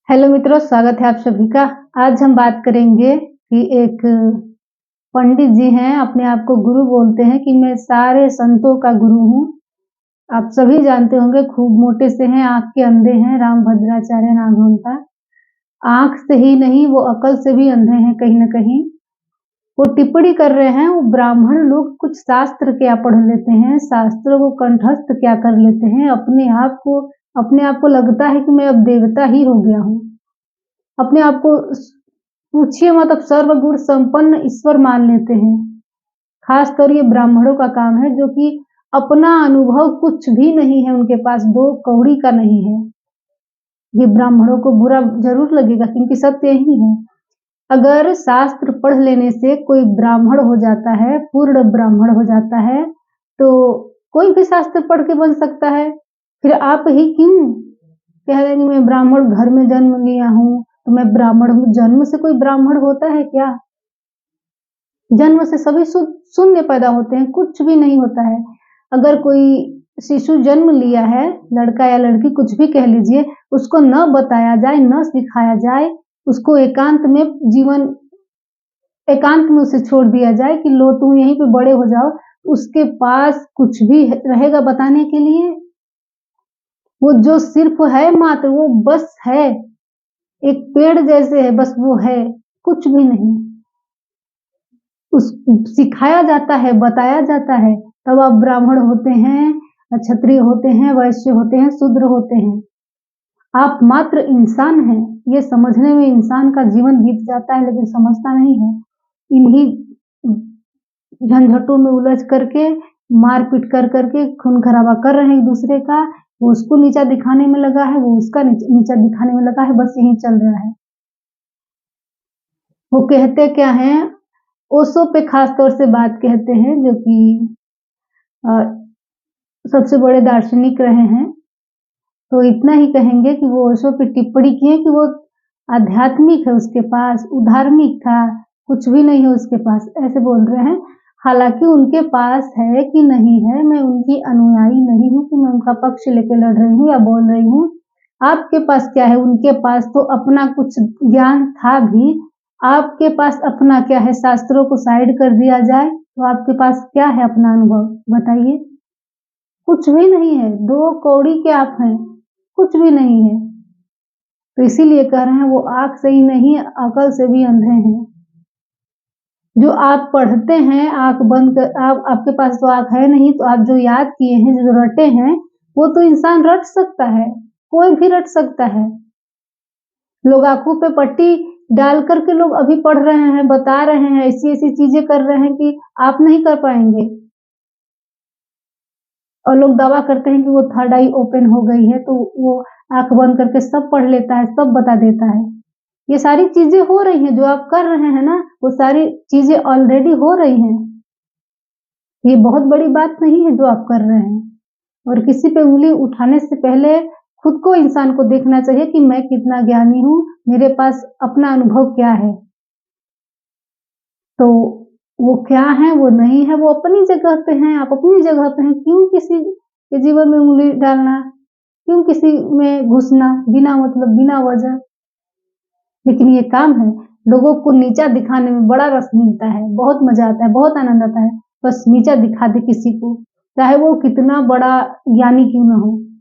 Hello मित्रों, स्वागत है आप सभी का। आज हम बात करेंगे कि एक पंडित जी हैं, अपने आप को गुरु बोलते हैं कि मैं सारे संतों का गुरु हूँ। आप सभी जानते होंगे, खूब मोटे से हैं, आँख के अंधे हैं, रामभद्राचार्य नाम है उनका। आँख से ही नहीं, वो अकल से भी अंधे हैं कहीं न कहीं। वो टिप्पणी कर रहे हैं, वो ब्राह्मण लोग कुछ शास्त्र क्या पढ़ लेते हैं, शास्त्रों को कंठस्थ क्या कर लेते हैं, अपने आप को लगता है कि मैं अब देवता ही हो गया हूँ। अपने आप को पूछिए मत, अब सर्वगुण संपन्न ईश्वर मान लेते हैं। खासकर ये ब्राह्मणों का काम है, जो कि अपना अनुभव कुछ भी नहीं है उनके पास, दो कौड़ी का नहीं है। ये ब्राह्मणों को बुरा जरूर लगेगा, क्योंकि सत्य यही है। अगर शास्त्र पढ़ लेने से कोई ब्राह्मण हो जाता है, पूर्ण ब्राह्मण हो जाता है, तो कोई भी शास्त्र पढ़ के बन सकता है। फिर आप ही क्यों कह रहे हैं मैं ब्राह्मण घर में जन्म लिया हूँ, तो मैं ब्राह्मण हूँ? जन्म से कोई ब्राह्मण होता है क्या? जन्म से सभी शून्य पैदा होते हैं, कुछ भी नहीं होता है। अगर कोई शिशु जन्म लिया है, लड़का या लड़की कुछ भी कह लीजिए, उसको न बताया जाए, न सिखाया जाए, उसको एकांत में उसे छोड़ दिया जाए कि लो तुम यहीं पे बड़े हो जाओ, उसके पास कुछ भी रहेगा बताने के लिए? वो जो सिर्फ है मात्र, वो बस है, एक पेड़ जैसे है, बस वो है, कुछ भी नहीं। सिखाया जाता है, बताया जाता है, तब आप ब्राह्मण होते हैं, क्षत्रिय होते हैं, वैश्य होते हैं, शूद्र होते हैं। आप मात्र इंसान हैं। ये समझने में इंसान का जीवन बीत जाता है, लेकिन समझता नहीं है। इन्हीं झंझटों में उलझ करके, मारपीट कर करके, खून खराबा कर रहे हैं एक दूसरे का। वो उसको नीचा दिखाने में लगा है, वो उसका नीचा दिखाने में लगा है, बस यही चल रहा है। वो कहते क्या हैं, ओशो पे खास तौर से बात कहते हैं, जो कि सबसे बड़े दार्शनिक रहे हैं। तो इतना ही कहेंगे कि वो ओशो पे टिप्पणी की है कि वो आध्यात्मिक है, उसके पास उधार्मिक था, कुछ भी नहीं है उसके पास, ऐसे बोल रहे हैं। हालांकि उनके पास है कि नहीं है, मैं उनकी अनुयायी नहीं हूँ कि मैं उनका पक्ष लेके लड़ रही हूँ या बोल रही हूँ। आपके पास क्या है? उनके पास तो अपना कुछ ज्ञान था भी। आपके पास अपना क्या है? शास्त्रों को साइड कर दिया जाए तो आपके पास क्या है अपना अनुभव? बताइए। कुछ भी नहीं है, दो कौड़ी के आप हैं, कुछ भी नहीं है। तो इसीलिए कह रहे हैं, वो आंख से ही नहीं, अकल से भी अंधे हैं। जो आप पढ़ते हैं आंख बंद कर, आपके पास तो आंख है नहीं, तो आप जो याद किए हैं, जो रटे हैं, वो तो इंसान रट सकता है, कोई भी रट सकता है। लोग आंखों पे पट्टी डाल करके लोग अभी पढ़ रहे हैं, बता रहे हैं, ऐसी ऐसी चीजें कर रहे हैं कि आप नहीं कर पाएंगे। और लोग दावा करते हैं कि वो थर्ड आई ओपन हो गई है, तो वो आंख बंद करके सब पढ़ लेता है, सब बता देता है। ये सारी चीजें हो रही हैं, जो आप कर रहे हैं ना, वो सारी चीजें ऑलरेडी हो रही हैं। ये बहुत बड़ी बात नहीं है जो आप कर रहे हैं। और किसी पे उंगली उठाने से पहले खुद को, इंसान को देखना चाहिए कि मैं कितना ज्ञानी हूँ, मेरे पास अपना अनुभव क्या है। तो वो क्या है, वो नहीं है, वो अपनी जगह पे हैं, आप अपनी जगह पे हैं। क्यों किसी के जीवन में उंगली डालना? क्यों किसी में घुसना बिना मतलब, बिना वजह? लेकिन ये काम है, लोगों को नीचा दिखाने में बड़ा रस मिलता है, बहुत मजा आता है, बहुत आनंद आता है। बस नीचा दिखा दे किसी को, चाहे वो कितना बड़ा ज्ञानी क्यों ना हो।